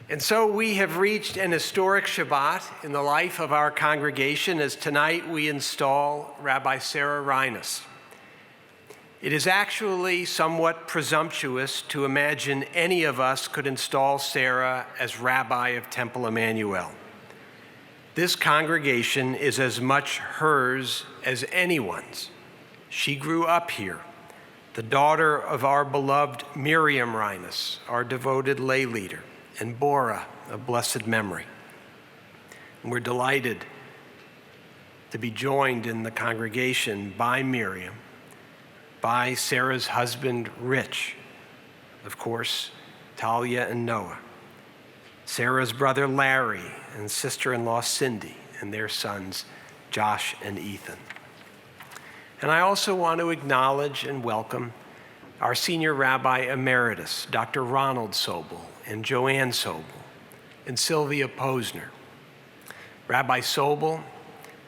And so we have reached an historic Shabbat in the life of our congregation as tonight we install Rabbi Sara Reines. It is actually somewhat presumptuous to imagine any of us could install Sara as Rabbi of Temple Emanu-El. This congregation is as much hers as anyone's. She grew up here, the daughter of our beloved Miriam Reines, our devoted lay leader, and Bora of blessed memory. And we're delighted to be joined in the congregation by Miriam, by Sarah's husband, Rich, of course, Talia and Noah, Sarah's brother, Larry, and sister-in-law, Cindy, and their sons, Josh and Ethan. And I also want to acknowledge and welcome our senior rabbi emeritus, Dr. Ronald Sobel, and Joanne Sobel, and Sylvia Posner. Rabbi Sobel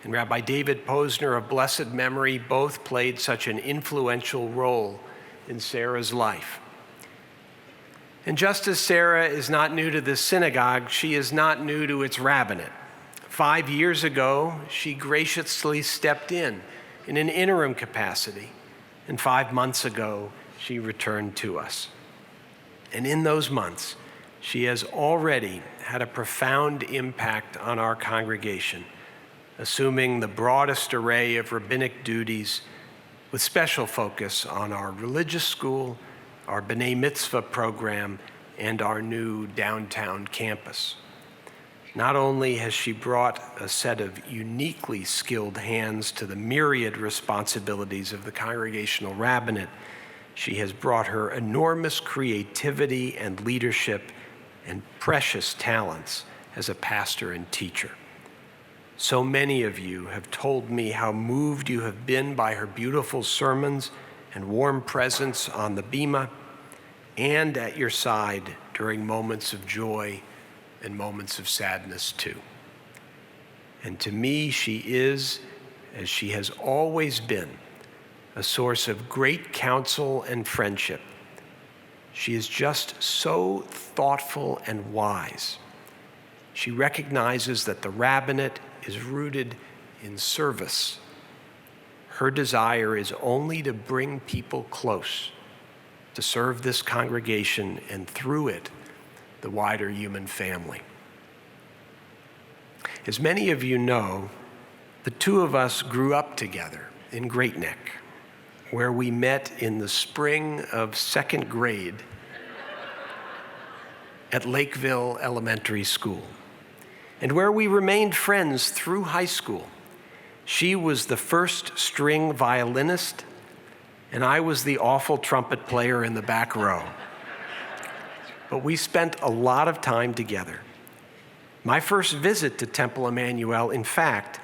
and Rabbi David Posner of blessed memory both played such an influential role in Sarah's life. And just as Sara is not new to this synagogue, she is not new to its rabbinate. 5 years ago, she graciously stepped in an interim capacity, and 5 months ago, she returned to us. And in those months, she has already had a profound impact on our congregation, assuming the broadest array of rabbinic duties with special focus on our religious school, our B'nai Mitzvah program, and our new downtown campus. Not only has she brought a set of uniquely skilled hands to the myriad responsibilities of the congregational rabbinate, she has brought her enormous creativity and leadership and precious talents as a pastor and teacher. So many of you have told me how moved you have been by her beautiful sermons and warm presence on the bima and at your side during moments of joy and moments of sadness too. And to me, she is, as she has always been, a source of great counsel and friendship. She is just so thoughtful and wise. She recognizes that the rabbinate is rooted in service. Her desire is only to bring people close, to serve this congregation and through it, the wider human family. As many of you know, the two of us grew up together in Great Neck, where we met in the spring of second grade at Lakeville Elementary School, and where we remained friends through high school. She was the first string violinist, and I was the awful trumpet player in the back row. But we spent a lot of time together. My first visit to Temple Emanu-El, in fact,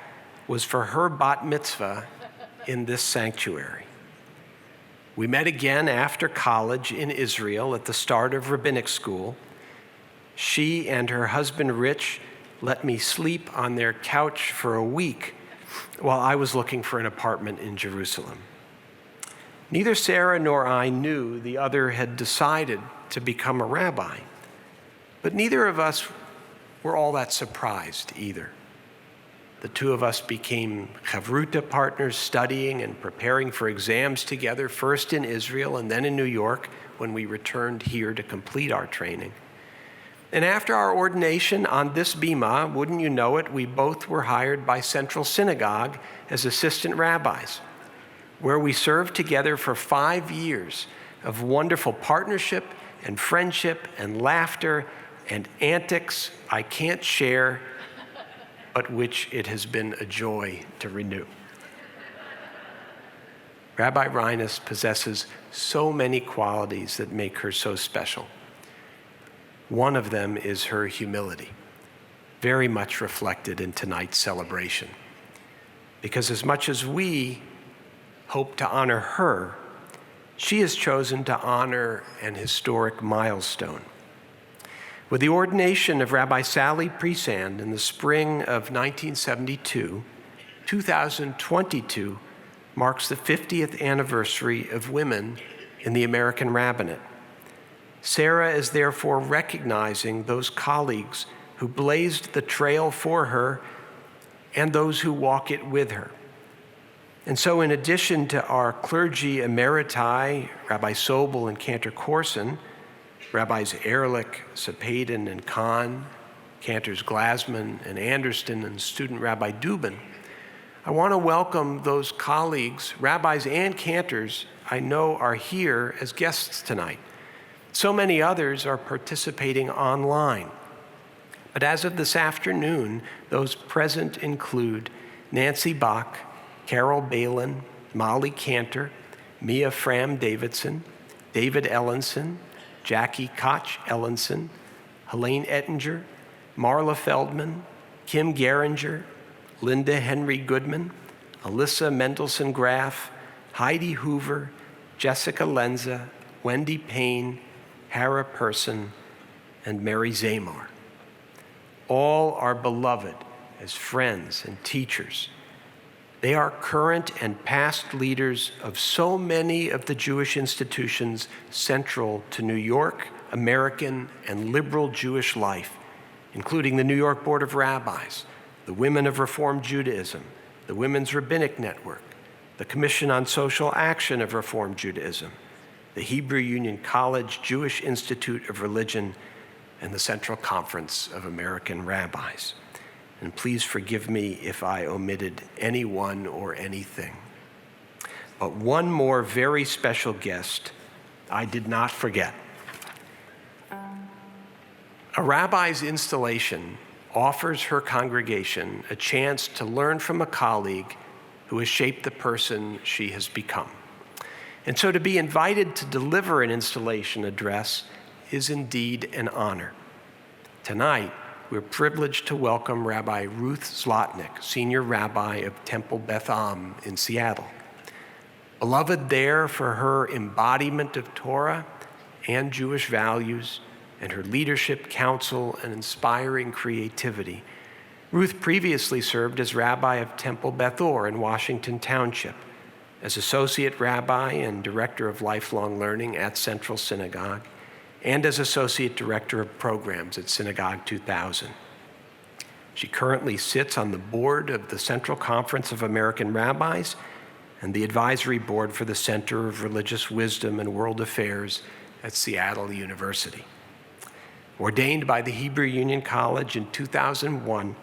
was for her bat mitzvah in this sanctuary. We met again after college in Israel at the start of rabbinic school. She and her husband, Rich, let me sleep on their couch for a week while I was looking for an apartment in Jerusalem. Neither Sara nor I knew the other had decided to become a rabbi, but neither of us were all that surprised either. The two of us became chavruta partners, studying and preparing for exams together, first in Israel and then in New York when we returned here to complete our training. And after our ordination on this bima, wouldn't you know it, we both were hired by Central Synagogue as assistant rabbis, where we served together for 5 years of wonderful partnership and friendship and laughter and antics I can't share, but which it has been a joy to renew. Rabbi Reines possesses so many qualities that make her so special. One of them is her humility, very much reflected in tonight's celebration. Because as much as we hope to honor her, she has chosen to honor an historic milestone. With the ordination of Rabbi Sally Presand in the spring of 1972, 2022 marks the 50th anniversary of women in the American Rabbinate. Sara is therefore recognizing those colleagues who blazed the trail for her and those who walk it with her. And so in addition to our clergy emeriti, Rabbi Sobel and Cantor Corson, Rabbis Ehrlich, Sapadin, and Kahn, Cantors Glasman and Anderson, and student Rabbi Dubin, I want to welcome those colleagues, rabbis and cantors I know are here as guests tonight. So many others are participating online. But as of this afternoon, those present include Nancy Bach, Carol Balin, Molly Cantor, Mia Fram Davidson, David Ellenson, Jackie Koch Ellenson, Helene Ettinger, Marla Feldman, Kim Geringer, Linda Henry Goodman, Alyssa Mendelson Graff, Heidi Hoover, Jessica Lenza, Wendy Payne, Hara Person, and Mary Zamar. All are beloved as friends and teachers. They are current and past leaders of so many of the Jewish institutions central to New York, American, and liberal Jewish life, including the New York Board of Rabbis, the Women of Reform Judaism, the Women's Rabbinic Network, the Commission on Social Action of Reform Judaism, the Hebrew Union College Jewish Institute of Religion, and the Central Conference of American Rabbis. And please forgive me if I omitted anyone or anything. But one more very special guest I did not forget. A rabbi's installation offers her congregation a chance to learn from a colleague who has shaped the person she has become. And so to be invited to deliver an installation address is indeed an honor. Tonight, we're privileged to welcome Rabbi Ruth Zlotnick, Senior Rabbi of Temple Beth Am in Seattle. Beloved there for her embodiment of Torah and Jewish values and her leadership, counsel, and inspiring creativity, Ruth previously served as Rabbi of Temple Beth Or in Washington Township, as Associate Rabbi and Director of Lifelong Learning at Central Synagogue, and as Associate Director of Programs at Synagogue 2000. She currently sits on the board of the Central Conference of American Rabbis and the Advisory Board for the Center of Religious Wisdom and World Affairs at Seattle University. Ordained by the Hebrew Union College in 2001,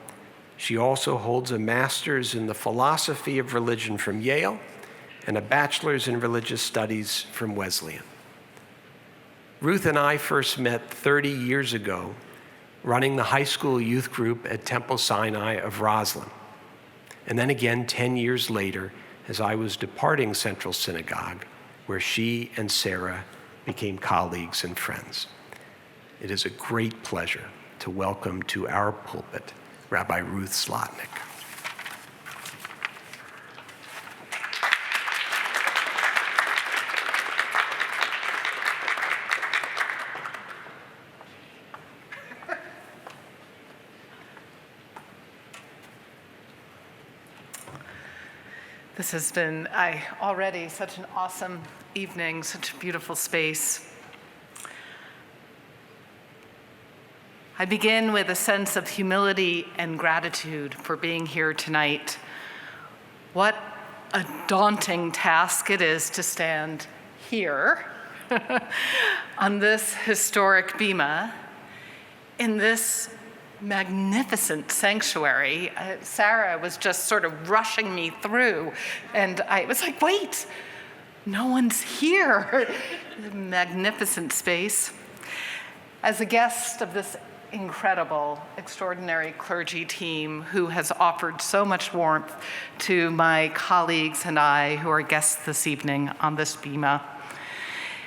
she also holds a master's in the philosophy of religion from Yale and a bachelor's in religious studies from Wesleyan. Ruth and I first met 30 years ago running the high school youth group at Temple Sinai of Roslyn, and then again 10 years later as I was departing Central Synagogue, where she and Sara became colleagues and friends. It is a great pleasure to welcome to our pulpit Rabbi Ruth Zlotnick. This has been already such an awesome evening, such a beautiful space. I begin with a sense of humility and gratitude for being here tonight. What a daunting task it is to stand here on this historic bima in this magnificent sanctuary. Sara was just sort of rushing me through, and I was like, wait, no one's here. Magnificent space. As a guest of this incredible, extraordinary clergy team who has offered so much warmth to my colleagues and I who are guests this evening on this bima.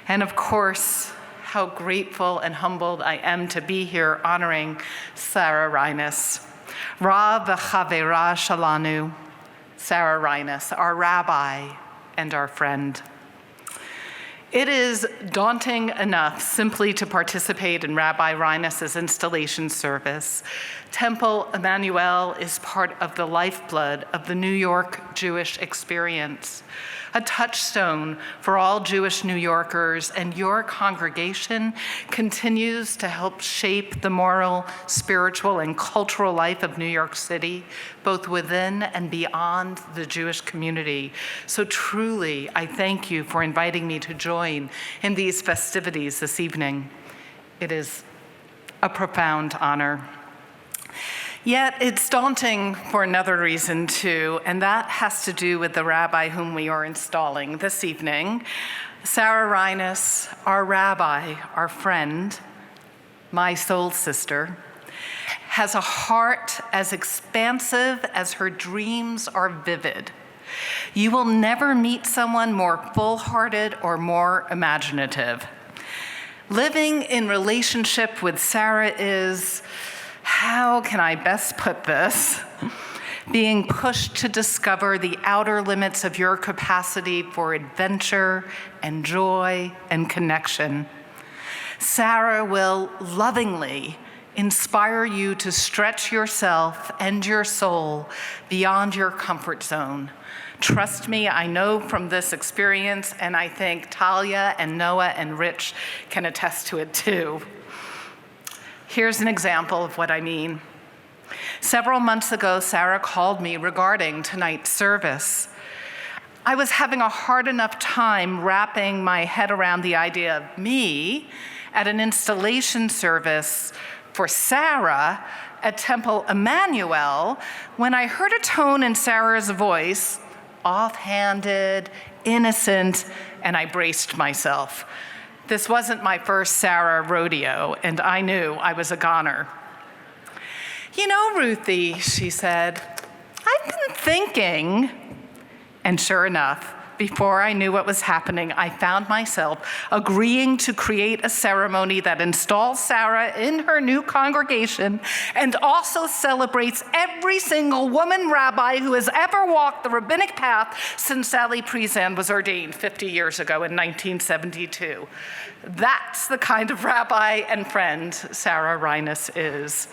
And of course, how grateful and humbled I am to be here honoring Sara Reines. Ra v'chavera shalanu, Sara Reines, our rabbi and our friend. It is daunting enough simply to participate in Rabbi Reines' installation service. Temple Emanu-El is part of the lifeblood of the New York Jewish experience, a touchstone for all Jewish New Yorkers, and your congregation continues to help shape the moral, spiritual, and cultural life of New York City, both within and beyond the Jewish community. So truly, I thank you for inviting me to join in these festivities this evening. It is a profound honor. Yet it's daunting for another reason too, and that has to do with the rabbi whom we are installing this evening. Sara Reines, our rabbi, our friend, my soul sister, has a heart as expansive as her dreams are vivid. You will never meet someone more full-hearted or more imaginative. Living in relationship with Sara is, how can I best put this? Being pushed to discover the outer limits of your capacity for adventure and joy and connection. Sara will lovingly inspire you to stretch yourself and your soul beyond your comfort zone. Trust me, I know from this experience, and I think Talia and Noah and Rich can attest to it too. Here's an example of what I mean. Several months ago, Sara called me regarding tonight's service. I was having a hard enough time wrapping my head around the idea of me at an installation service for Sara at Temple Emanu-El when I heard a tone in Sara's voice, offhanded, innocent, and I braced myself. This wasn't my first Sara rodeo, and I knew I was a goner. You know, Ruthie, she said, I've been thinking. And sure enough, before I knew what was happening, I found myself agreeing to create a ceremony that installs Sara in her new congregation and also celebrates every single woman rabbi who has ever walked the rabbinic path since Sally Priesand was ordained 50 years ago in 1972. That's the kind of rabbi and friend Sara Reines is.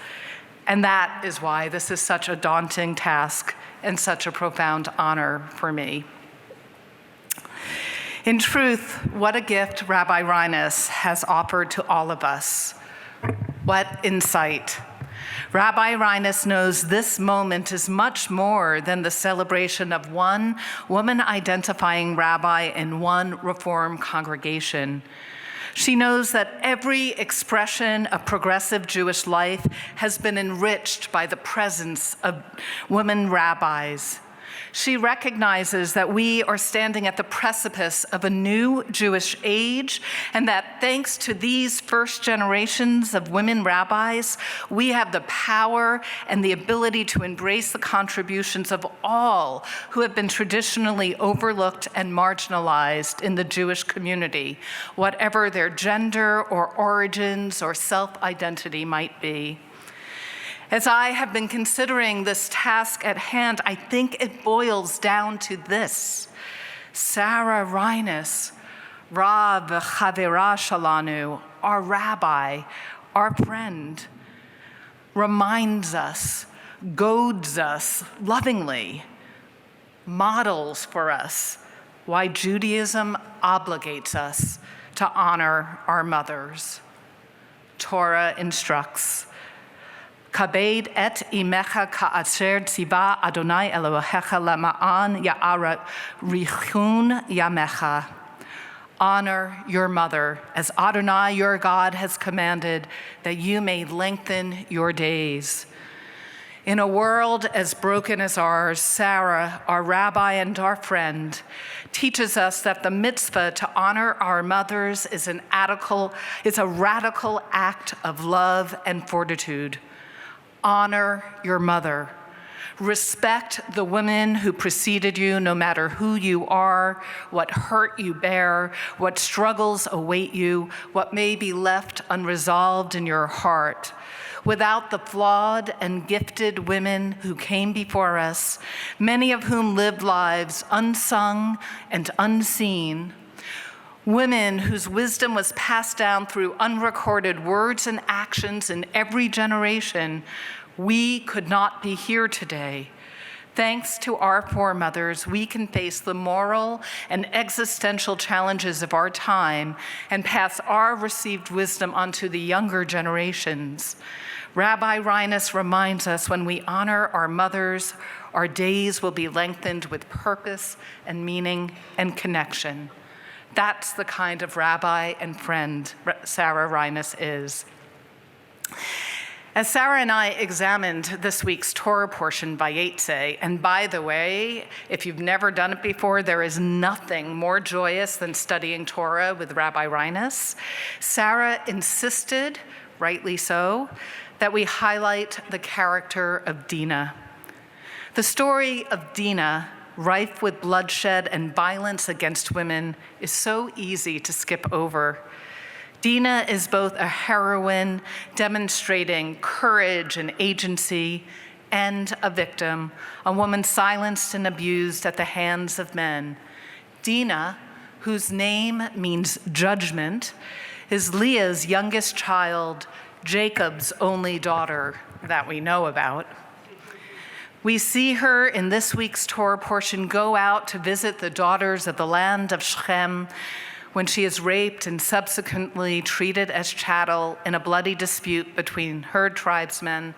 And that is why this is such a daunting task and such a profound honor for me. In truth, what a gift Rabbi Reines has offered to all of us. What insight. Rabbi Reines knows this moment is much more than the celebration of one woman-identifying rabbi in one Reform congregation. She knows that every expression of progressive Jewish life has been enriched by the presence of women rabbis. She recognizes that we are standing at the precipice of a new Jewish age, and that thanks to these first generations of women rabbis, we have the power and the ability to embrace the contributions of all who have been traditionally overlooked and marginalized in the Jewish community, whatever their gender or origins or self-identity might be. As I have been considering this task at hand, I think it boils down to this. Sara Reines, Rav Chavera Shalanu, our rabbi, our friend, reminds us, goads us lovingly, models for us why Judaism obligates us to honor our mothers. Torah instructs, Kabed et imecha ka'asher tziva Adonai Elohecha lama'an ya'ara richun yamecha. Honor your mother, as Adonai your God has commanded, that you may lengthen your days. In a world as broken as ours, Sara, our rabbi and our friend, teaches us that the mitzvah to honor our mothers is a radical act of love and fortitude. Honor your mother. Respect the women who preceded you, no matter who you are, what hurt you bear, what struggles await you, what may be left unresolved in your heart. Without the flawed and gifted women who came before us, many of whom lived lives unsung and unseen, women whose wisdom was passed down through unrecorded words and actions in every generation, we could not be here today. Thanks to our foremothers, we can face the moral and existential challenges of our time and pass our received wisdom onto the younger generations. Rabbi Reines reminds us when we honor our mothers, our days will be lengthened with purpose and meaning and connection. That's the kind of rabbi and friend Sara Reines is. As Sara and I examined this week's Torah portion by Yetze, and by the way, if you've never done it before, there is nothing more joyous than studying Torah with Rabbi Reines, Sara insisted, rightly so, that we highlight the character of Dinah. The story of Dinah, rife with bloodshed and violence against women, is so easy to skip over. Dinah is both a heroine demonstrating courage and agency, and a victim, a woman silenced and abused at the hands of men. Dinah, whose name means judgment, is Leah's youngest child, Jacob's only daughter that we know about. We see her in this week's Torah portion go out to visit the daughters of the land of Shechem when she is raped and subsequently treated as chattel in a bloody dispute between her tribesmen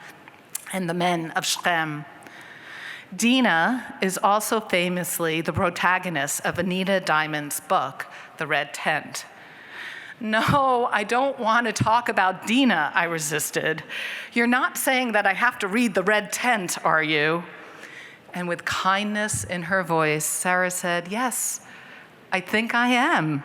and the men of Shechem. Dinah is also famously the protagonist of Anita Diamond's book, The Red Tent. No, I don't want to talk about Dinah, I resisted. You're not saying that I have to read The Red Tent, are you? And with kindness in her voice, Sara said, yes, I think I am.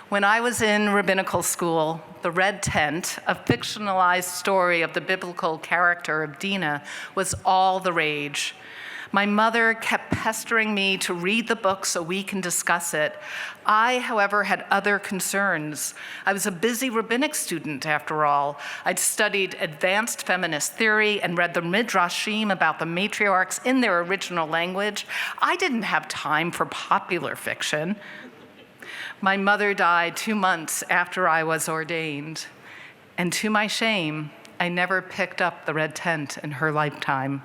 When I was in rabbinical school, The Red Tent, a fictionalized story of the biblical character of Dinah, was all the rage. My mother kept pestering me to read the book so we can discuss it. I, however, had other concerns. I was a busy rabbinic student, after all. I'd studied advanced feminist theory and read the midrashim about the matriarchs in their original language. I didn't have time for popular fiction. My mother died 2 months after I was ordained, and to my shame, I never picked up The Red Tent in her lifetime.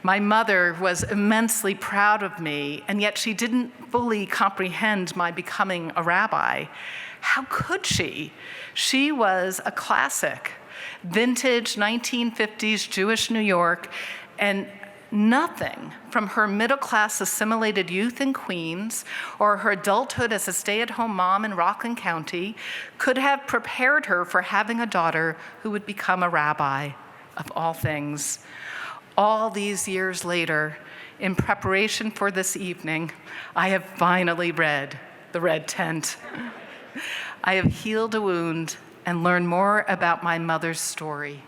My mother was immensely proud of me, and yet she didn't fully comprehend my becoming a rabbi. How could she? She was a classic, vintage 1950s Jewish New York, and nothing from her middle-class assimilated youth in Queens or her adulthood as a stay-at-home mom in Rockland County could have prepared her for having a daughter who would become a rabbi, of all things. All these years later, in preparation for this evening, I have finally read The Red Tent. I have healed a wound and learned more about my mother's story.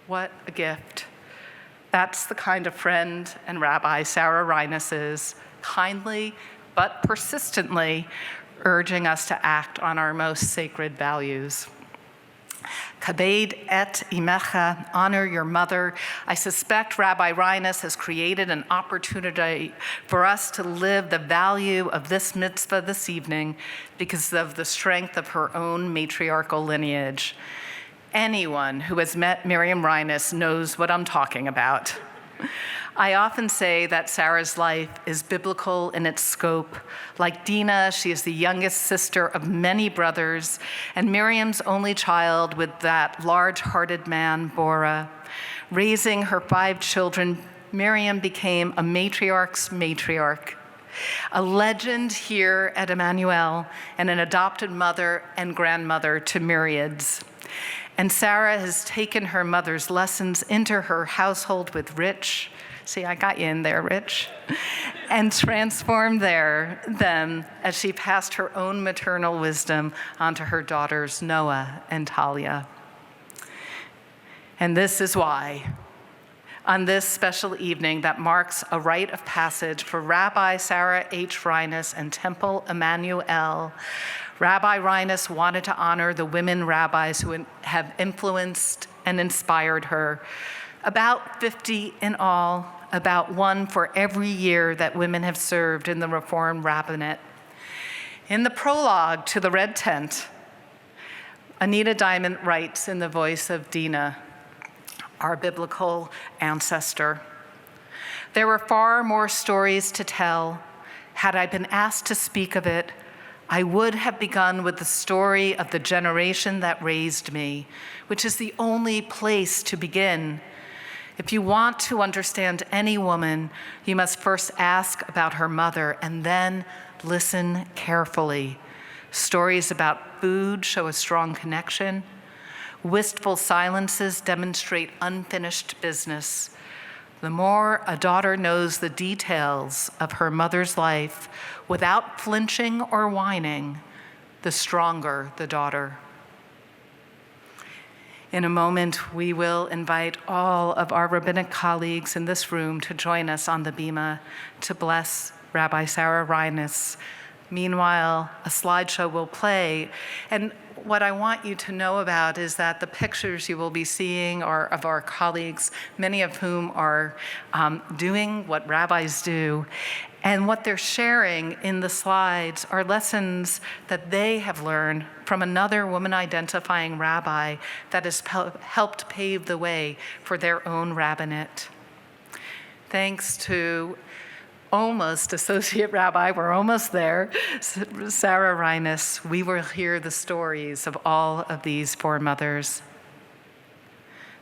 What a gift. That's the kind of friend and rabbi Sara Reines is, kindly but persistently urging us to act on our most sacred values. Kabed et imecha, honor your mother. I suspect Rabbi Reines has created an opportunity for us to live the value of this mitzvah this evening because of the strength of her own matriarchal lineage. Anyone who has met Miriam Reines knows what I'm talking about. I often say that Sara's life is biblical in its scope. Like Dinah, she is the youngest sister of many brothers, and Miriam's only child with that large-hearted man, Bora. Raising her 5 children, Miriam became a matriarch's matriarch, a legend here at Emanu-El, and an adopted mother and grandmother to myriads. And Sara has taken her mother's lessons into her household with Rich. See, I got you in there, Rich. And transformed them as she passed her own maternal wisdom onto her daughters, Noah and Talia. And this is why, on this special evening that marks a rite of passage for Rabbi Sara H. Reines and Temple Emanu-El, Rabbi Reines wanted to honor the women rabbis who have influenced and inspired her. About 50 in all, about 1 for every year that women have served in the Reformed Rabbinate. In the prologue to The Red Tent, Anita Diamond writes in the voice of Dinah, our biblical ancestor, "There were far more stories to tell. Had I been asked to speak of it, I would have begun with the story of the generation that raised me, which is the only place to begin. If you want to understand any woman, you must first ask about her mother and then listen carefully. Stories about food show a strong connection. Wistful silences demonstrate unfinished business. The more a daughter knows the details of her mother's life without flinching or whining, the stronger the daughter." In a moment, we will invite all of our rabbinic colleagues in this room to join us on the bima to bless Rabbi Sara Reines. Meanwhile, a slideshow will play. And what I want you to know about is that the pictures you will be seeing are of our colleagues, many of whom are doing what rabbis do. And what they're sharing in the slides are lessons that they have learned from another woman-identifying rabbi that has helped pave the way for their own rabbinate. Thanks to almost associate rabbi, we're almost there, Sara Reines, we will hear the stories of all of these foremothers.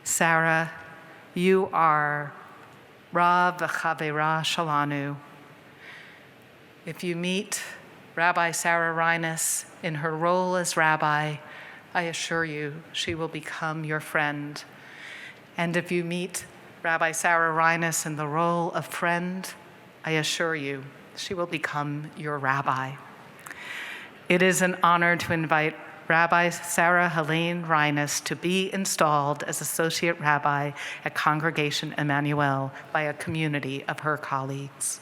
Sara, you are Rav v'chavera shalanu. If you meet Rabbi Sara Reines in her role as rabbi, I assure you she will become your friend. And if you meet Rabbi Sara Reines in the role of friend, I assure you, she will become your rabbi. It is an honor to invite Rabbi Sara Helene Reines to be installed as Associate Rabbi at Congregation Emanu-El by a community of her colleagues.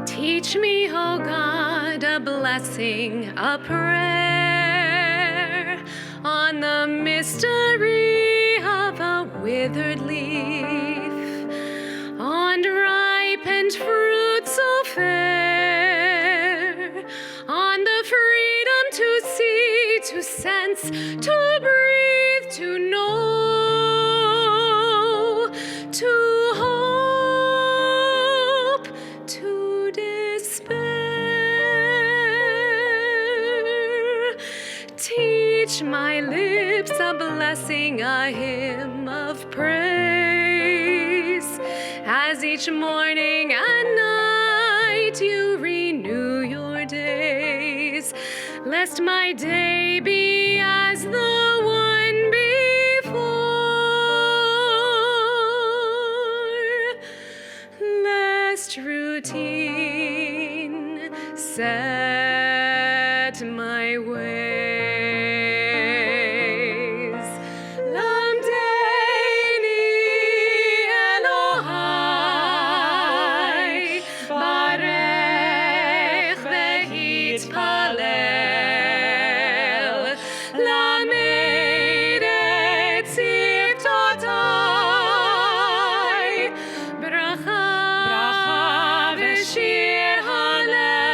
Teach me, O God, a blessing, a prayer on the mystery of a withered leaf, on ripened fruit so fair, on the freedom to see, to sense, to breathe, to know, to hope, to despair. Teach my lips a blessing, a hymn of praise, as each morning and night you renew your days, lest my day be as the one before, lest routine set my ways. Lamdeini Elohai, barech v'hitpalel, lamed et tzivtotai, bracha v'shir halel,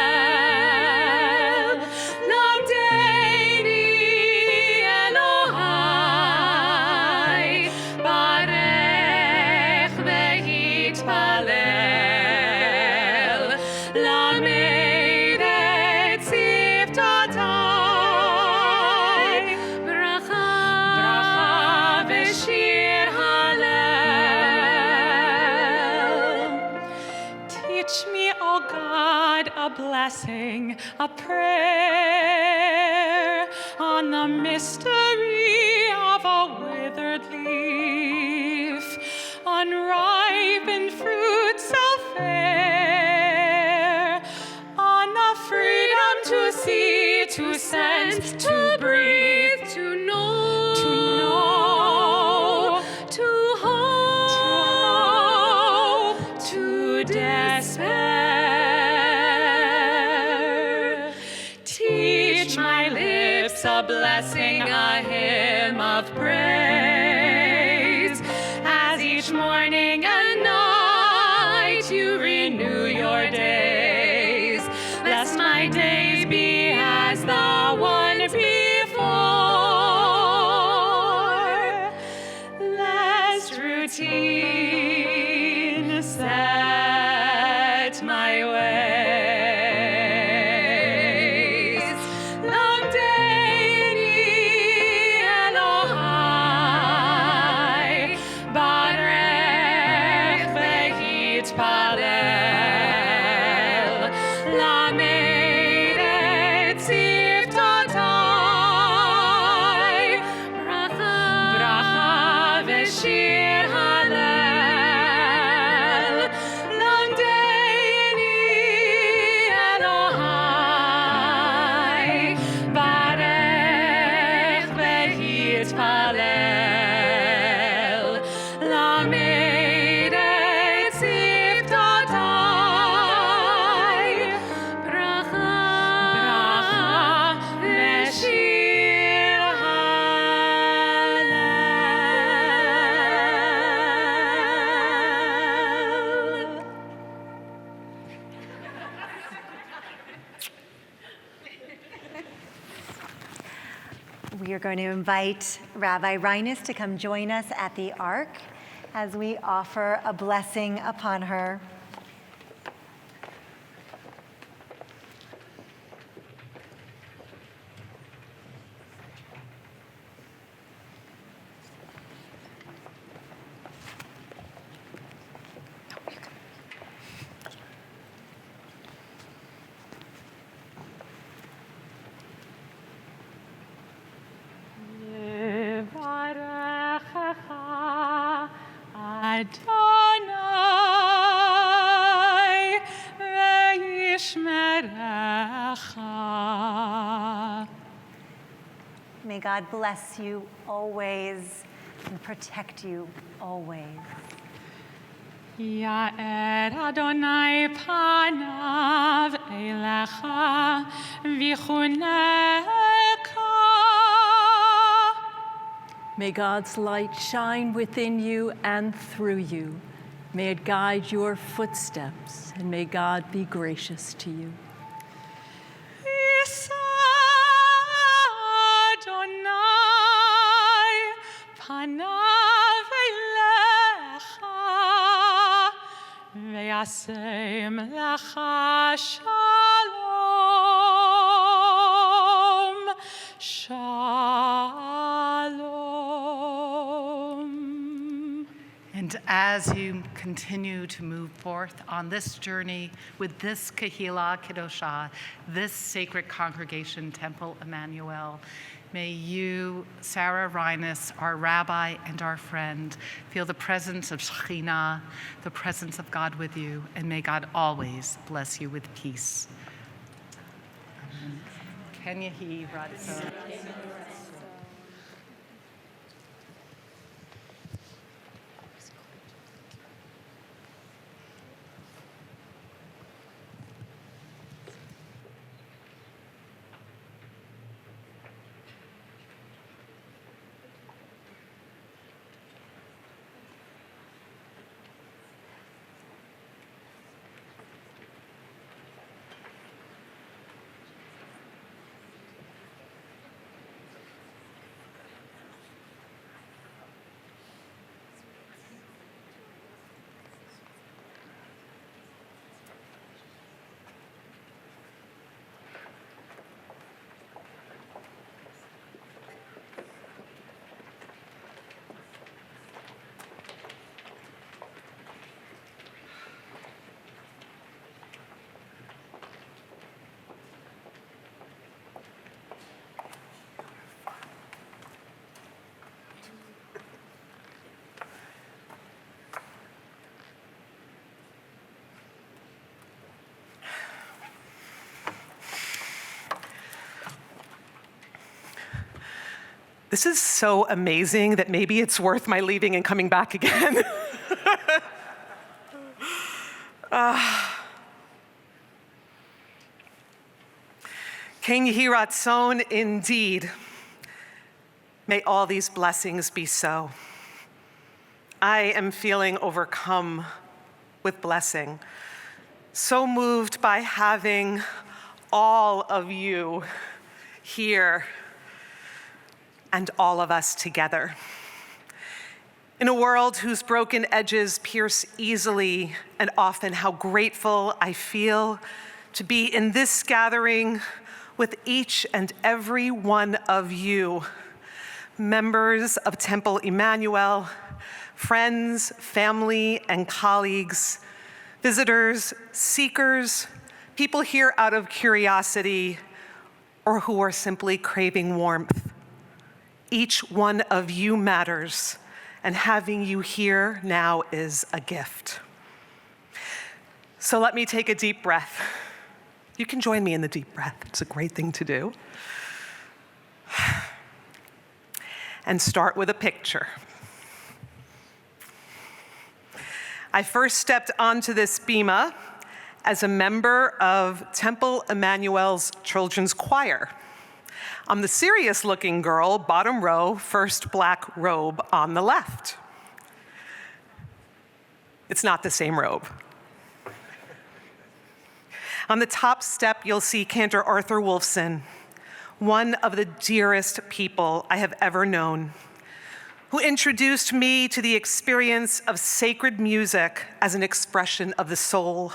lamdeini me, O God, a blessing, a prayer on the mystery of a withered leaf, unripened fruit so fair, on the freedom to see, to sense, to breathe, to know, to hope, to despair. Teach my lips a blessing, a hymn of praise, as each morning and night you renew your days. Lest my days be as the one before, lest routine set my ways. Lamdeini Elohai, barech v'hitpalel, lamed et siftotai, bracha v'shir halel. Lamdeini Elohai, barech v'hitpalel, lamed et siftotai, bracha v'shir halel. We are going to invite Rabbi Reines to come join us at the Ark as we offer a blessing upon her. Yevarechecha Adonai ve'yishmerecha. May God bless you always and protect you always. Ya'er Adonai panav elecha v'chuneka. May God's light shine within you and through you. May it guide your footsteps, and may God be gracious to you. Yisa Adonai panav elecha ve'yasem lecha shalom, shalom. And as you continue to move forth on this journey with this Kehillah Kedoshah, this sacred congregation, Temple Emanu-El, may you, Sara Reines, our rabbi and our friend, feel the presence of Shekhinah, the presence of God with you, and may God always bless you with peace. Ken Yehi Ratzon. This is so amazing that maybe it's worth my leaving and coming back again. Ken Yehi Ratzon, indeed. May all these blessings be so. I am feeling overcome with blessing, so moved by having all of you here and all of us together. In a world whose broken edges pierce easily and often, how grateful I feel to be in this gathering with each and every one of you, members of Temple Emanu-El, friends, family, and colleagues, visitors, seekers, people here out of curiosity, or who are simply craving warmth. Each one of you matters, and having you here now is a gift. So let me take a deep breath. You can join me in the deep breath. It's a great thing to do. And start with a picture. I first stepped onto this bima as a member of Temple Emanu-El's children's choir. I'm the serious-looking girl, bottom row, first black robe on the left. It's not the same robe. On the top step, you'll see Cantor Arthur Wolfson, one of the dearest people I have ever known, who introduced me to the experience of sacred music as an expression of the soul.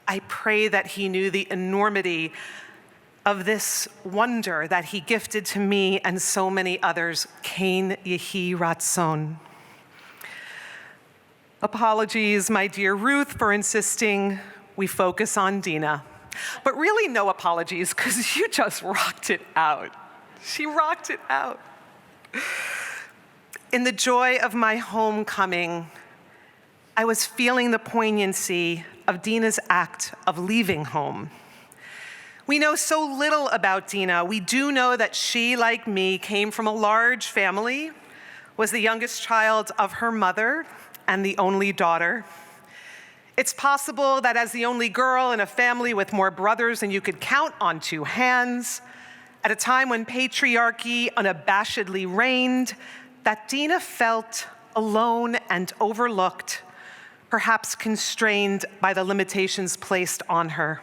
I pray that he knew the enormity of this wonder that he gifted to me and so many others. Ken Yehi Ratzon. Apologies, my dear Ruth, for insisting we focus on Dina. But really no apologies, because you just rocked it out. She rocked it out. In the joy of my homecoming, I was feeling the poignancy of Dina's act of leaving home. We know so little about Dina. We do know that she, like me, came from a large family, was the youngest child of her mother and the only daughter. It's possible that as the only girl in a family with more brothers than you could count on two hands, at a time when patriarchy unabashedly reigned, that Dina felt alone and overlooked, perhaps constrained by the limitations placed on her.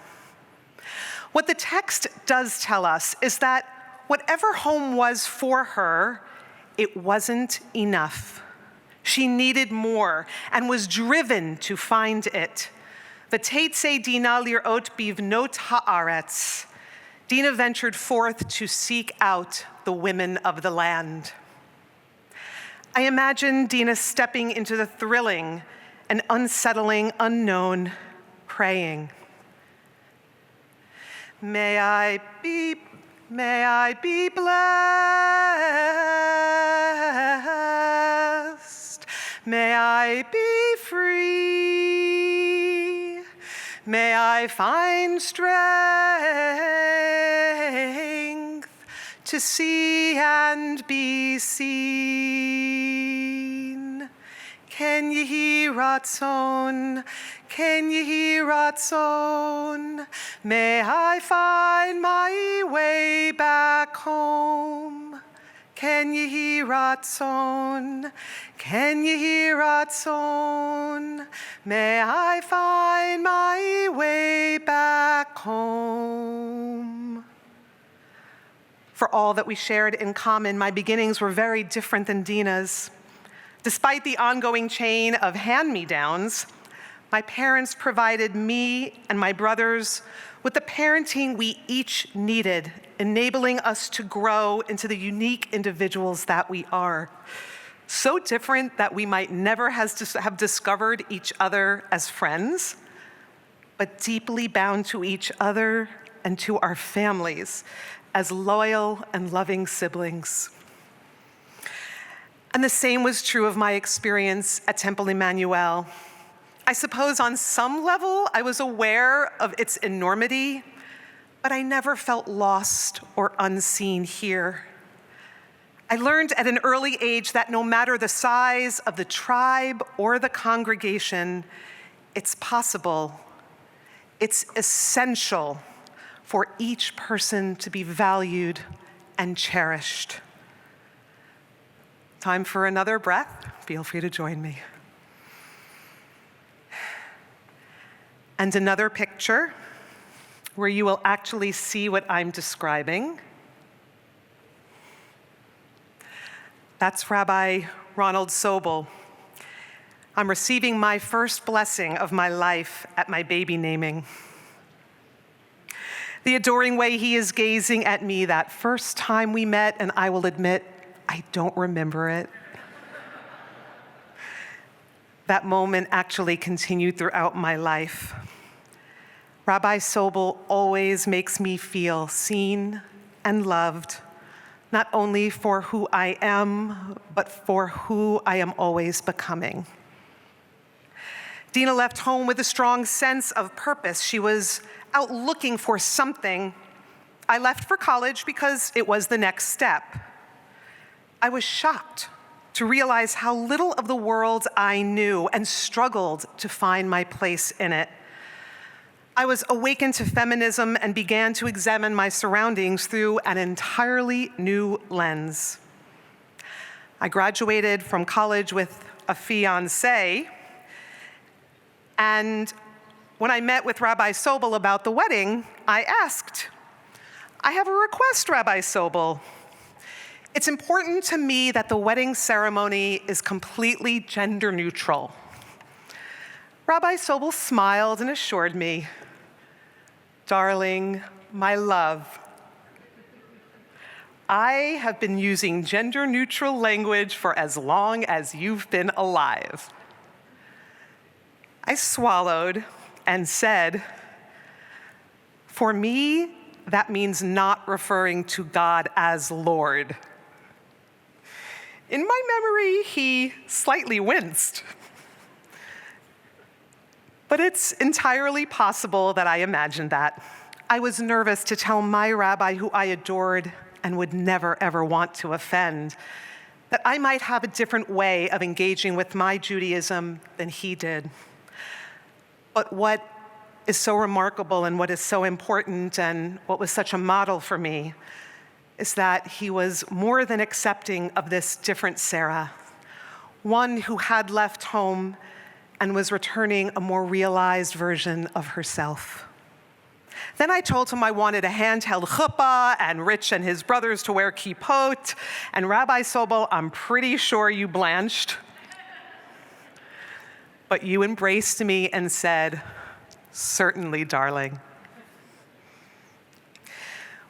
What the text does tell us is that whatever home was for her, it wasn't enough. She needed more and was driven to find it. V'teitze Dina lirot bivnot haaretz. Dina ventured forth to seek out the women of the land. I imagine Dina stepping into the thrilling and unsettling unknown, praying. May I be blessed. May I be free. May I find strength to see and be seen. Ken Yehi Ratzon, Ken Yehi Ratzon. May I find my way back home. Ken Yehi Ratzon, Ken Yehi Ratzon. May I find my way back home. For all that we shared in common, my beginnings were very different than Dina's. Despite the ongoing chain of hand-me-downs, my parents provided me and my brothers with the parenting we each needed, enabling us to grow into the unique individuals that we are. So different that we might never have discovered each other as friends, but deeply bound to each other and to our families as loyal and loving siblings. And the same was true of my experience at Temple Emanu-El. I suppose on some level I was aware of its enormity, but I never felt lost or unseen here. I learned at an early age that no matter the size of the tribe or the congregation, it's possible, it's essential for each person to be valued and cherished. Time for another breath. Feel free to join me. And another picture where you will actually see what I'm describing. That's Rabbi Ronald Sobel. I'm receiving my first blessing of my life at my baby naming. The adoring way he is gazing at me that first time we met, and I will admit, I don't remember it. That moment actually continued throughout my life. Rabbi Sobel always makes me feel seen and loved, not only for who I am, but for who I am always becoming. Dina left home with a strong sense of purpose. She was out looking for something. I left for college because it was the next step. I was shocked to realize how little of the world I knew and struggled to find my place in it. I was awakened to feminism and began to examine my surroundings through an entirely new lens. I graduated from college with a fiancé, and when I met with Rabbi Sobel about the wedding, I asked, I have a request, Rabbi Sobel. It's important to me that the wedding ceremony is completely gender neutral. Rabbi Sobel smiled and assured me, darling, my love, I have been using gender neutral language for as long as you've been alive. I swallowed and said, for me, that means not referring to God as Lord. In my memory, he slightly winced. But it's entirely possible that I imagined that. I was nervous to tell my rabbi, who I adored and would never, ever want to offend, that I might have a different way of engaging with my Judaism than he did. But what is so remarkable and what is so important and what was such a model for me is that he was more than accepting of this different Sara, one who had left home and was returning a more realized version of herself. Then I told him I wanted a handheld chuppah and Rich and his brothers to wear kippot, and Rabbi Sobel, I'm pretty sure you blanched. But you embraced me and said, certainly, darling.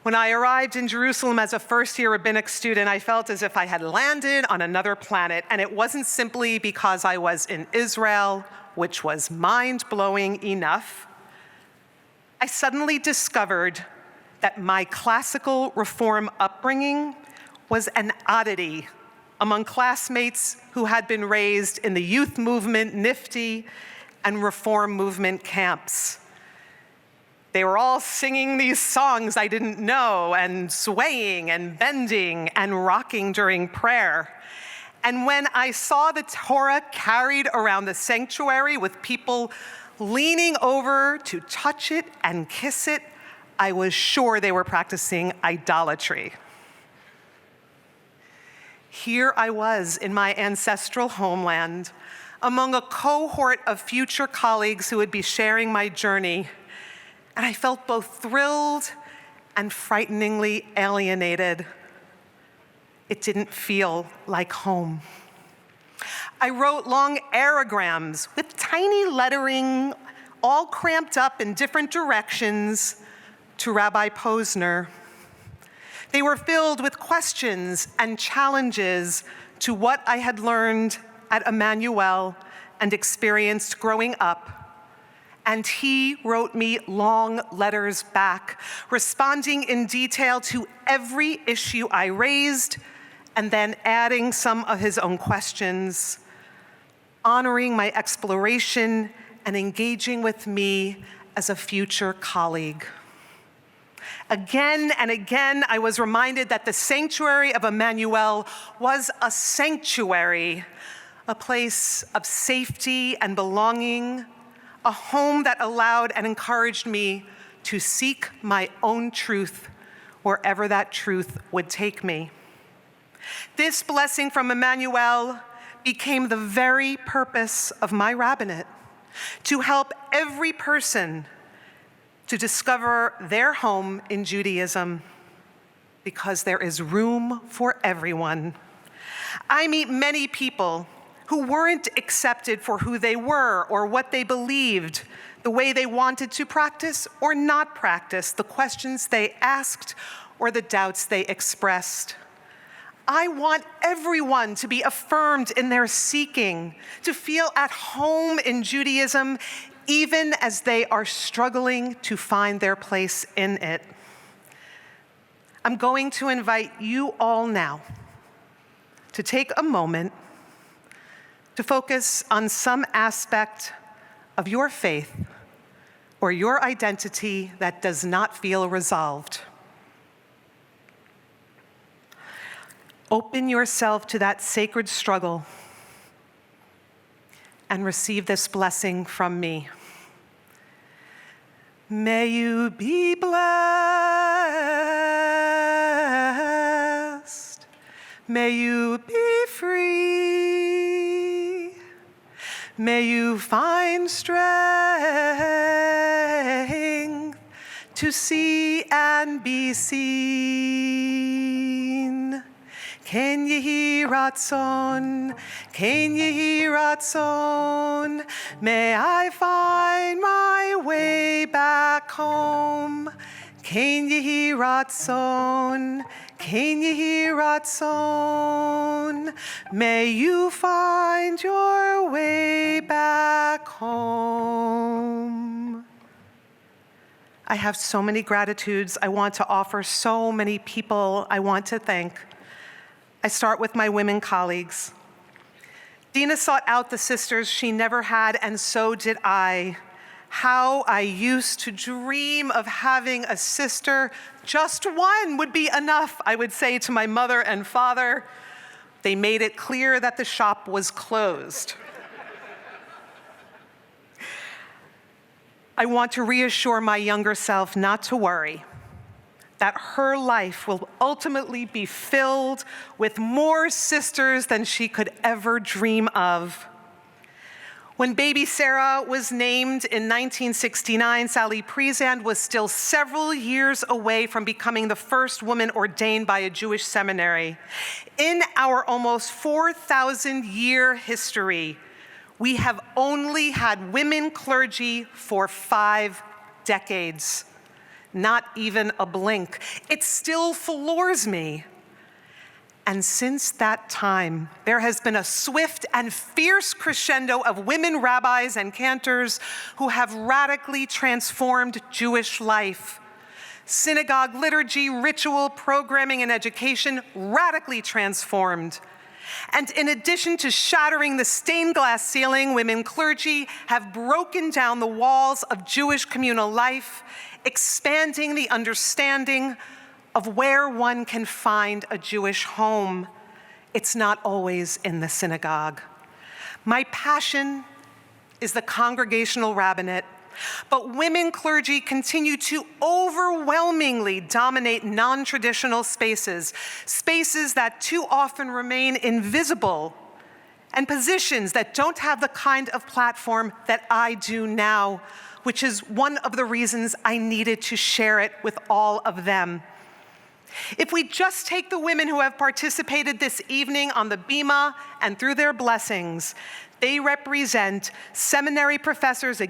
When I arrived in Jerusalem as a first-year rabbinic student, I felt as if I had landed on another planet, and it wasn't simply because I was in Israel, which was mind-blowing enough. I suddenly discovered that my classical Reform upbringing was an oddity among classmates who had been raised in the youth movement, NIFTY, and Reform movement camps. They were all singing these songs I didn't know, and swaying and bending and rocking during prayer. And when I saw the Torah carried around the sanctuary with people leaning over to touch it and kiss it, I was sure they were practicing idolatry. Here I was in my ancestral homeland, among a cohort of future colleagues who would be sharing my journey, and I felt both thrilled and frighteningly alienated. It didn't feel like home. I wrote long aerograms with tiny lettering, all cramped up in different directions, to Rabbi Posner. They were filled with questions and challenges to what I had learned at Emanu-El and experienced growing up. And he wrote me long letters back, responding in detail to every issue I raised, and then adding some of his own questions, honoring my exploration and engaging with me as a future colleague. Again and again, I was reminded that the sanctuary of Emanu-El was a sanctuary, a place of safety and belonging, a home that allowed and encouraged me to seek my own truth wherever that truth would take me. This blessing from Emanu-El became the very purpose of my rabbinate, to help every person to discover their home in Judaism, because there is room for everyone. I meet many people who weren't accepted for who they were or what they believed, the way they wanted to practice or not practice, the questions they asked or the doubts they expressed. I want everyone to be affirmed in their seeking, to feel at home in Judaism, even as they are struggling to find their place in it. I'm going to invite you all now to take a moment to focus on some aspect of your faith or your identity that does not feel resolved. Open yourself to that sacred struggle and receive this blessing from me. May you be blessed. May you be free. May you find strength to see and be seen. Ken yehi ratzon, ken yehi ratzon, may I find my way back home. Ken yehi ratzon, ken yehi ratzon, may you find your way back home. I have so many gratitudes I want to offer, so many people I want to thank. I start with my women colleagues. Dina sought out the sisters she never had, and so did I. How I used to dream of having a sister. Just one would be enough, I would say to my mother and father. They made it clear that the shop was closed. I want to reassure my younger self not to worry, that her life will ultimately be filled with more sisters than she could ever dream of. When baby Sara was named in 1969, Sally Priesand was still several years away from becoming the first woman ordained by a Jewish seminary. In our almost 4,000-year history, we have only had women clergy for 5 decades. Not even a blink. It still floors me. And since that time, there has been a swift and fierce crescendo of women rabbis and cantors who have radically transformed Jewish life. Synagogue liturgy, ritual, programming, and education radically transformed. And in addition to shattering the stained glass ceiling, women clergy have broken down the walls of Jewish communal life, expanding the understanding of where one can find a Jewish home. It's not always in the synagogue. My passion is the congregational rabbinate, but women clergy continue to overwhelmingly dominate non-traditional spaces, spaces that too often remain invisible, and positions that don't have the kind of platform that I do now, which is one of the reasons I needed to share it with all of them. If we just take the women who have participated this evening on the Bima and through their blessings, they represent seminary professors,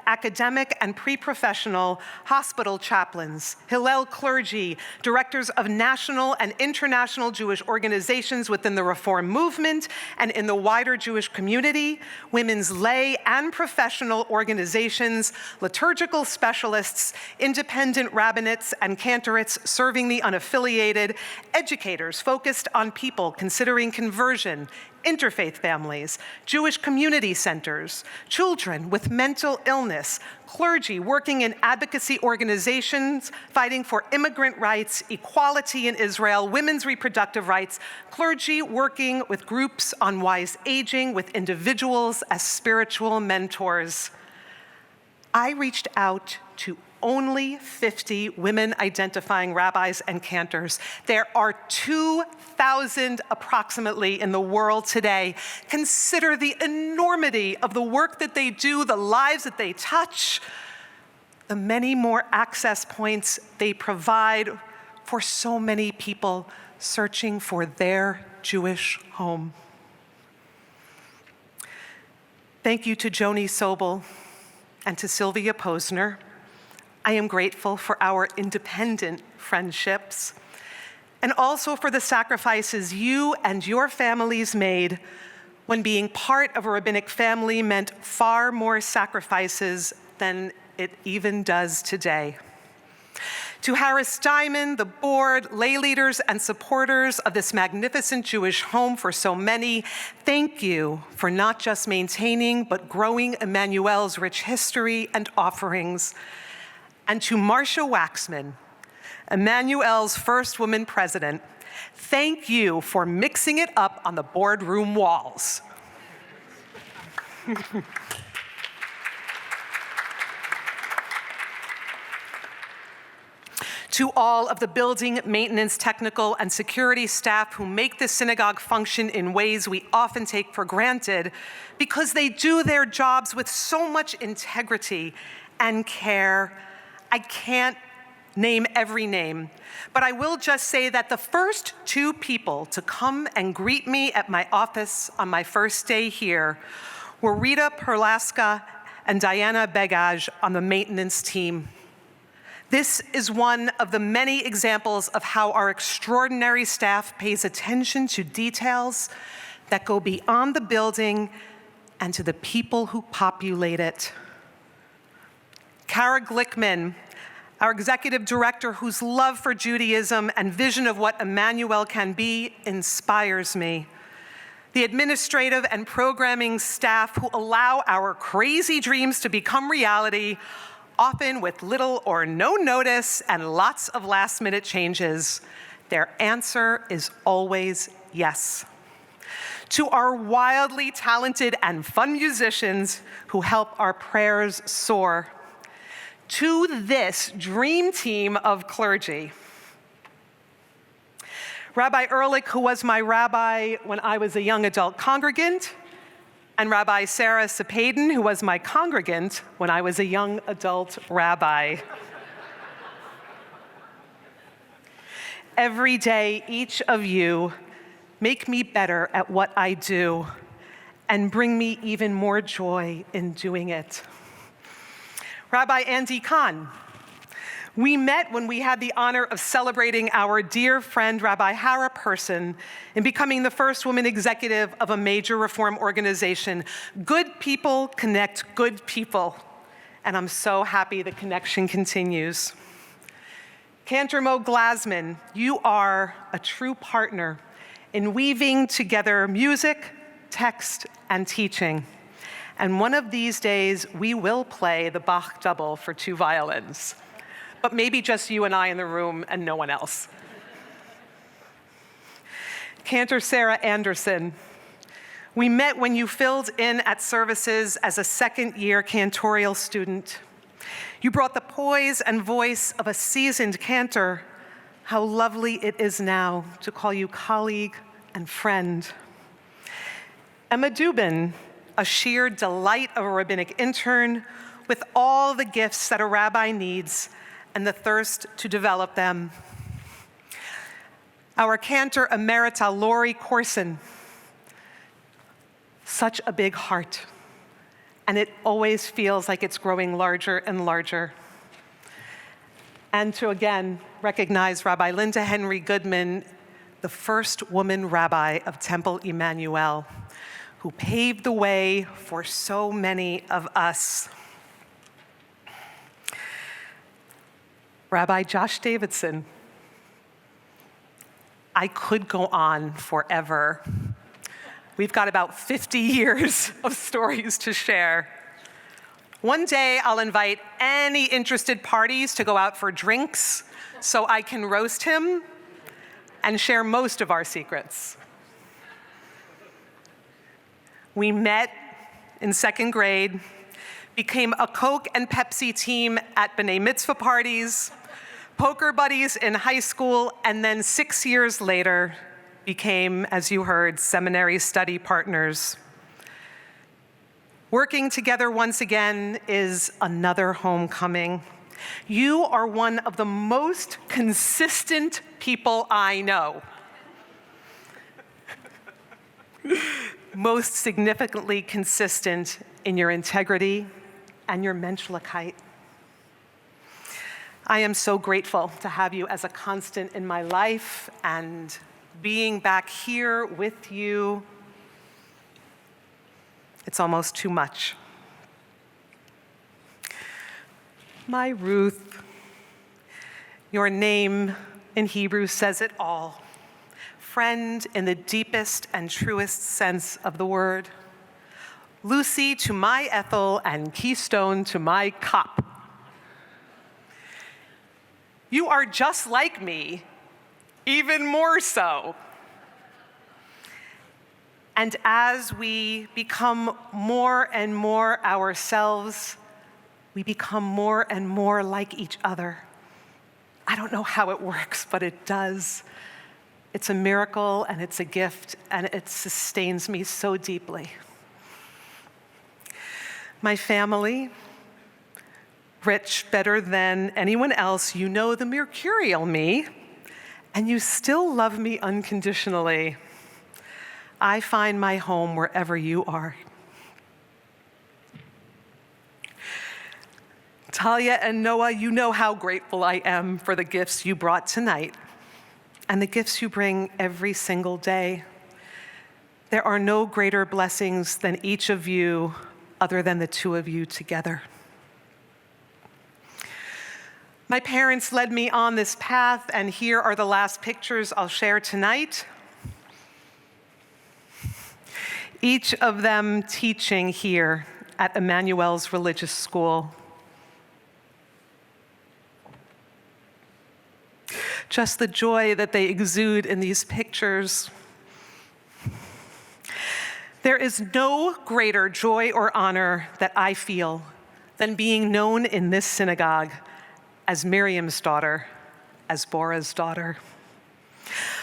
academic and pre-professional, hospital chaplains, Hillel clergy, directors of national and international Jewish organizations within the Reform movement and in the wider Jewish community, women's lay and professional organizations, liturgical specialists, independent rabbinates and cantorates serving the unaffiliated, educators focused on people considering conversion, interfaith families, Jewish community centers, children with mental illness, clergy working in advocacy organizations fighting for immigrant rights, equality in Israel, women's reproductive rights, clergy working with groups on wise aging, with individuals as spiritual mentors. I reached out to only 50 women-identifying rabbis and cantors. There are 2,000 approximately in the world today. Consider the enormity of the work that they do, the lives that they touch, the many more access points they provide for so many people searching for their Jewish home. Thank you to Joni Sobel and to Sylvia Posner. I am grateful for our independent friendships and also for the sacrifices you and your families made when being part of a rabbinic family meant far more sacrifices than it even does today. To Harris Diamond, the board, lay leaders, and supporters of this magnificent Jewish home for so many, thank you for not just maintaining but growing Emanu-El's rich history and offerings. And to Marcia Waxman, Emanu-El's first woman president, thank you for mixing it up on the boardroom walls. To all of the building, maintenance, technical, and security staff who make this synagogue function in ways we often take for granted because they do their jobs with so much integrity and care. I can't name every name, but I will just say that the first two people to come and greet me at my office on my first day here were Rita Perlaska and Diana Begaj on the maintenance team. This is one of the many examples of how our extraordinary staff pays attention to details that go beyond the building and to the people who populate it. Kara Glickman, our executive director, whose love for Judaism and vision of what Emanu-El can be inspires me. The administrative and programming staff who allow our crazy dreams to become reality, often with little or no notice and lots of last-minute changes. Their answer is always yes. To our wildly talented and fun musicians who help our prayers soar. To this dream team of clergy. Rabbi Ehrlich, who was my rabbi when I was a young adult congregant, and Rabbi Sara Sepaden, who was my congregant when I was a young adult rabbi. Every day, each of you make me better at what I do and bring me even more joy in doing it. Rabbi Andy Kahn, we met when we had the honor of celebrating our dear friend Rabbi Hara Person in becoming the first woman executive of a major reform organization. Good people connect good people, and I'm so happy the connection continues. Cantor Mo Glasman, you are a true partner in weaving together music, text, and teaching. And one of these days, we will play the Bach double for two violins. But maybe just you and I in the room and no one else. Cantor Sarah Anderson, we met when you filled in at services as a second-year cantorial student. You brought the poise and voice of a seasoned cantor. How lovely it is now to call you colleague and friend. Emma Dubin, a sheer delight of a rabbinic intern with all the gifts that a rabbi needs and the thirst to develop them. Our cantor emerita, Lori Corson, such a big heart, and it always feels like it's growing larger and larger. And to again recognize Rabbi Linda Henry Goodman, the first woman rabbi of Temple Emanu-El, who paved the way for so many of us. Rabbi Josh Davidson. I could go on forever. We've got about 50 years of stories to share. One day, I'll invite any interested parties to go out for drinks so I can roast him and share most of our secrets. We met in second grade, became a Coke and Pepsi team at B'nai Mitzvah parties, poker buddies in high school, and then 6 years later became, as you heard, seminary study partners. Working together once again is another homecoming. You are one of the most consistent people I know. Most significantly consistent in your integrity and your menschlichkeit. I am so grateful to have you as a constant in my life, and being back here with you, it's almost too much. My Ruth, your name in Hebrew says it all. Friend in the deepest and truest sense of the word. Lucy to my Ethel and Keystone to my Cop. You are just like me, even more so. And as we become more and more ourselves, we become more and more like each other. I don't know how it works, but it does. It's a miracle and it's a gift, and it sustains me so deeply. My family, rich better than anyone else, you know the mercurial me, and you still love me unconditionally. I find my home wherever you are. Talia and Noah, you know how grateful I am for the gifts you brought tonight and the gifts you bring every single day. There are no greater blessings than each of you other than the two of you together. My parents led me on this path, and here are the last pictures I'll share tonight. Each of them teaching here at Emanu-El's religious school. Just the joy that they exude in these pictures. There is no greater joy or honor that I feel than being known in this synagogue as Miriam's daughter, as Bora's daughter.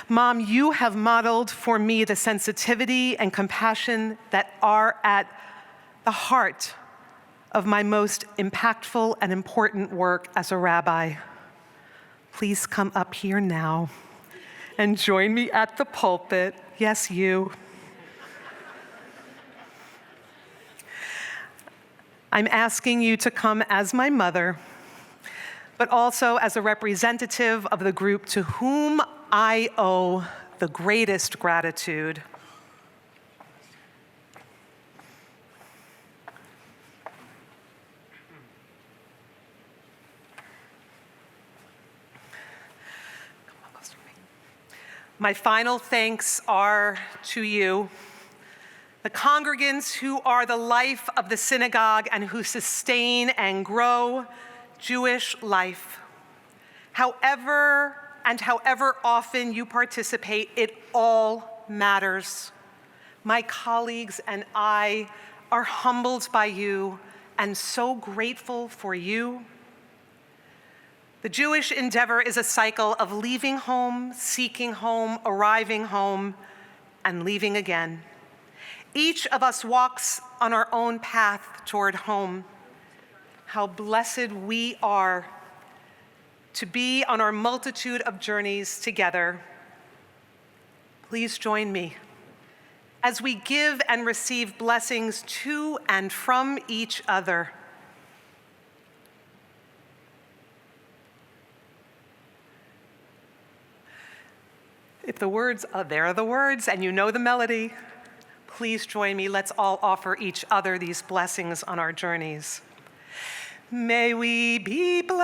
Mom, you have modeled for me the sensitivity and compassion that are at the heart of my most impactful and important work as a rabbi. Please come up here now and join me at the pulpit. Yes, you. I'm asking you to come as my mother, but also as a representative of the group to whom I owe the greatest gratitude. My final thanks are to you, the congregants who are the life of the synagogue and who sustain and grow Jewish life. However often you participate, it all matters. My colleagues and I are humbled by you and so grateful for you. The Jewish endeavor is a cycle of leaving home, seeking home, arriving home, and leaving again. Each of us walks on our own path toward home. How blessed we are to be on our multitude of journeys together. Please join me as we give and receive blessings to and from each other. If the words are there are the words and you know the melody, please join me. Let's all offer each other these blessings on our journeys. May we be blessed.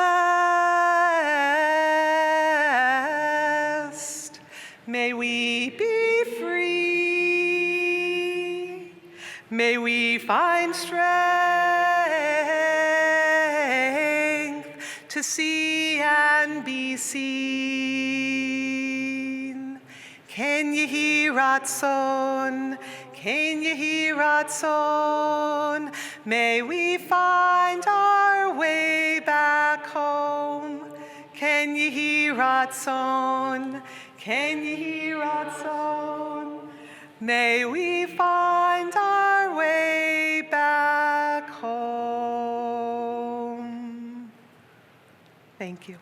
May we be free. May we find strength to see and be seen. Ken yehi ratzon, ken yehi ratzon. May we find our way back home. Ken yehi ratzon, ken yehi ratzon. May we find our way back home. Thank you.